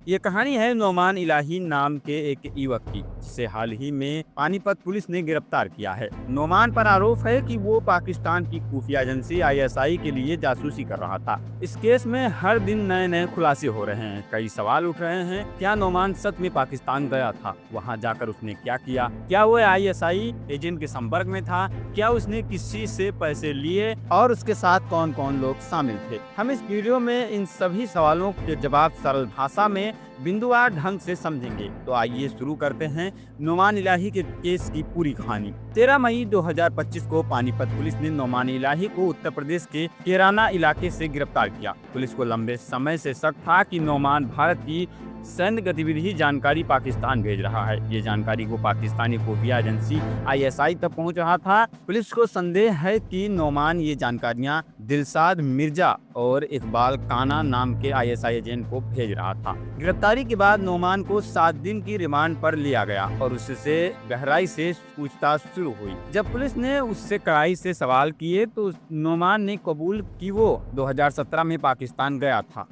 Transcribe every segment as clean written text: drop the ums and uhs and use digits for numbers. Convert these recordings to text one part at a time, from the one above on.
ये कहानी है नोमान इलाही नाम के एक युवक की, जिसे हाल ही में पानीपत पुलिस ने गिरफ्तार किया है। नोमान पर आरोप है कि वो पाकिस्तान की खुफिया एजेंसी आईएसआई के लिए जासूसी कर रहा था। इस केस में हर दिन नए नए खुलासे हो रहे हैं। कई सवाल उठ रहे हैं, क्या नोमान सच में पाकिस्तान गया था? वहाँ जाकर उसने क्या किया? क्या वो आईएसआई एजेंट के संपर्क में था? क्या उसने किसी से पैसे लिए और उसके साथ कौन कौन लोग शामिल थे? हम इस वीडियो में इन सभी सवालों के जवाब सरल भाषा में बिंदुवार ढंग से समझेंगे। तो आइए शुरू करते हैं नोमान इलाही के केस की पूरी कहानी। 13 मई 2025 को पानीपत पुलिस ने नोमान इलाही को उत्तर प्रदेश के केराना इलाके से गिरफ्तार किया। पुलिस को लंबे समय से शक था कि नोमान भारत की सैन्य गतिविधि जानकारी पाकिस्तान भेज रहा है। ये जानकारी को पाकिस्तानी खुफिया एजेंसी आईएसआई तक पहुंच रहा था। पुलिस को संदेह है कि नोमान ये जानकारियां दिलशाद मिर्जा और इकबाल काना नाम के आईएसआई एजेंट को भेज रहा था। गिरफ्तारी के बाद नोमान को 7 दिन की रिमांड पर लिया गया और उससे गहराई से पूछताछ शुरू हुई। जब पुलिस ने उससे कड़ाई से सवाल किए तो नोमान ने कबूल कि वो 2017 में पाकिस्तान गया था।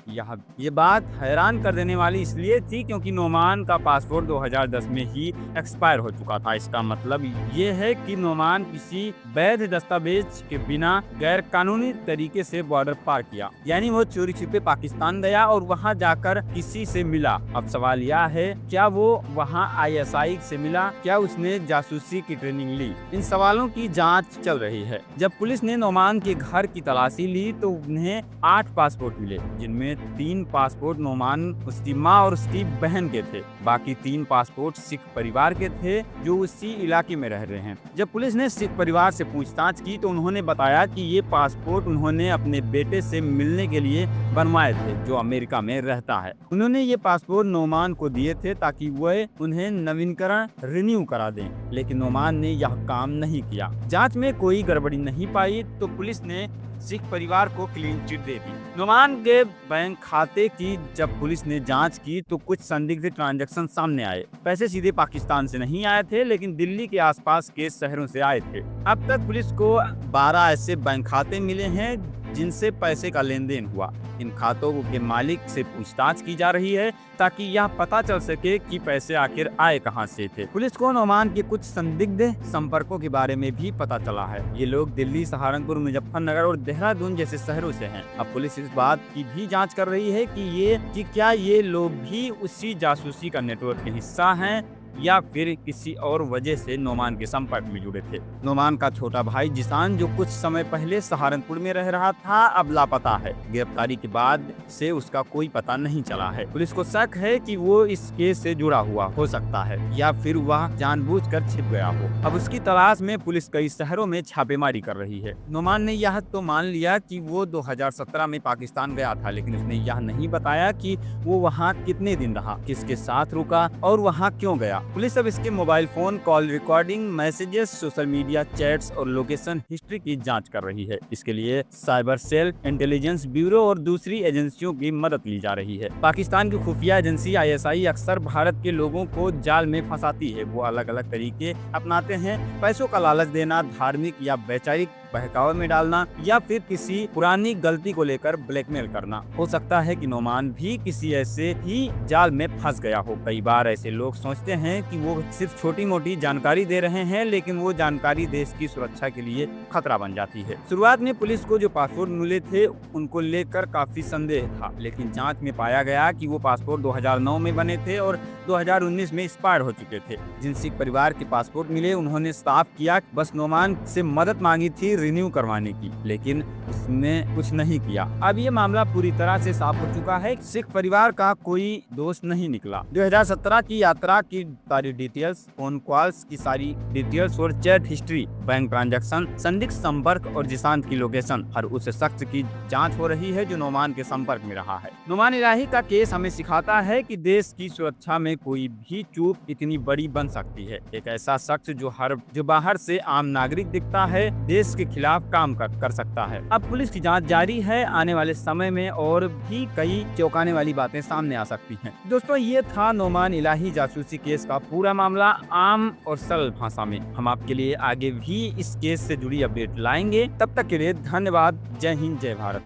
ये बात हैरान कर देने वाली इसलिए थी क्योंकि नोमान का पासपोर्ट 2010 में ही एक्सपायर हो चुका था। इसका मतलब ये है कि नोमान किसी वैध दस्तावेज के बिना गैर कानूनी तरीके से बॉर्डर पार किया, यानी वो चोरी छिपे पाकिस्तान गया और वहां जाकर किसी से मिला। अब सवाल यह है, क्या वो वहां आईएसआई से मिला? क्या उसने जासूसी की ट्रेनिंग ली? इन सवालों की जांच चल रही है। जब पुलिस ने नोमान के घर की तलाशी ली तो उन्हें 8 पासपोर्ट मिले, जिनमें 3 पासपोर्ट नोमान, उसकी माँ और उसकी बहन के थे। बाकी 3 पासपोर्ट सिख परिवार के थे जो उसी इलाके में रह रहे हैं। जब पुलिस ने सिख परिवार से पूछताछ की तो उन्होंने बताया कि ये पासपोर्ट उन्होंने अपने बेटे से मिलने के लिए बनवाए थे, जो अमेरिका में रहता है। उन्होंने ये पासपोर्ट नोमान को दिए थे ताकि वह उन्हें नवीनीकरण रिन्यू करा दें, लेकिन नोमान ने यह काम नहीं किया। जांच में कोई गड़बड़ी नहीं पाई तो पुलिस ने सिख परिवार को क्लीन चिट दे दी। नोमान के बैंक खाते की जब पुलिस ने जांच की तो कुछ संदिग्ध ट्रांजैक्शन सामने आए। पैसे सीधे पाकिस्तान से नहीं आए थे, लेकिन दिल्ली के आसपास के शहरों से आए थे। अब तक पुलिस को 12 ऐसे बैंक खाते मिले हैं जिनसे पैसे का लेन देन हुआ। इन खातों के मालिक से पूछताछ की जा रही है ताकि यह पता चल सके कि पैसे आखिर आए कहां से थे। पुलिस को नोमान के कुछ संदिग्ध संपर्कों के बारे में भी पता चला है। ये लोग दिल्ली, सहारनपुर, मुजफ्फरनगर और देहरादून जैसे शहरों से हैं। अब पुलिस इस बात की भी जांच कर रही है कि क्या ये लोग भी उसी जासूसी का नेटवर्क के हिस्सा हैं या फिर किसी और वजह से नोमान के संपर्क में जुड़े थे। नोमान का छोटा भाई जिसान, जो कुछ समय पहले सहारनपुर में रह रहा था, अब लापता है। गिरफ्तारी के बाद से उसका कोई पता नहीं चला है। पुलिस को शक है कि वो इस केस से जुड़ा हुआ हो सकता है या फिर वह जानबूझकर छिप गया हो। अब उसकी तलाश में पुलिस कई शहरों में छापेमारी कर रही है। नोमान ने यह तो मान लिया कि वो 2017 में पाकिस्तान गया था, लेकिन उसने यह नहीं बताया कि वो वहाँ कितने दिन रहा, किसके साथ रुका और वहाँ क्यों गया। पुलिस अब इसके mobile phone call recording, messages, social media chats और लोकेशन हिस्ट्री की जांच कर रही है। इसके लिए साइबर सेल, इंटेलिजेंस ब्यूरो और दूसरी एजेंसियों की मदद ली जा रही है। पाकिस्तान की खुफिया एजेंसी आईएसआई अक्सर भारत के लोगों को जाल में फंसाती है। वो अलग अलग तरीके अपनाते हैं। पैसों का लालच देना, धार्मिक या वैचारिक बहकावे में डालना या फिर किसी पुरानी गलती को लेकर ब्लैकमेल करना। हो सकता है कि नोमान भी किसी ऐसे ही जाल में फंस गया हो। कई बार ऐसे लोग सोचते हैं कि वो सिर्फ छोटी मोटी जानकारी दे रहे हैं, लेकिन वो जानकारी देश की सुरक्षा के लिए खतरा बन जाती है। शुरुआत में पुलिस को जो पासपोर्ट मिले थे उनको लेकर काफी संदेह था, लेकिन जांच में पाया गया कि वो पासपोर्ट 2009 में बने थे और 2019 में एक्सपायर हो चुके थे। जिन सिख परिवार के पासपोर्ट मिले उन्होंने साफ किया बस नोमान से मदद मांगी थी रिन्यू करवाने की, लेकिन उसने कुछ नहीं किया। अब ये मामला पूरी तरह से साफ हो चुका है। सिख परिवार का कोई दोष नहीं निकला। 2017 की यात्रा की सारी डिटेल्स, फोन कॉल्स की सारी डिटेल्स और चैट हिस्ट्री, बैंक ट्रांजैक्शन, संदिग्ध संपर्क और जिसान की लोकेशन, हर उस शख्स की जांच हो रही है जो नोमान के संपर्क में रहा है। नोमान इलाही का केस हमें सिखाता है कि देश की सुरक्षा में कोई भी चूक इतनी बड़ी बन सकती है। एक ऐसा शख्स जो बाहर से आम नागरिक दिखता है, देश के खिलाफ काम कर सकता है। अब पुलिस की जांच जारी है। आने वाले समय में और भी कई चौंकाने वाली बातें सामने आ सकती हैं। दोस्तों, ये था नोमान इलाही जासूसी केस का पूरा मामला आम और सरल भाषा में। हम आपके लिए आगे भी इस केस से जुड़ी अपडेट लाएंगे। तब तक के लिए धन्यवाद। जय हिंद, जय भारत।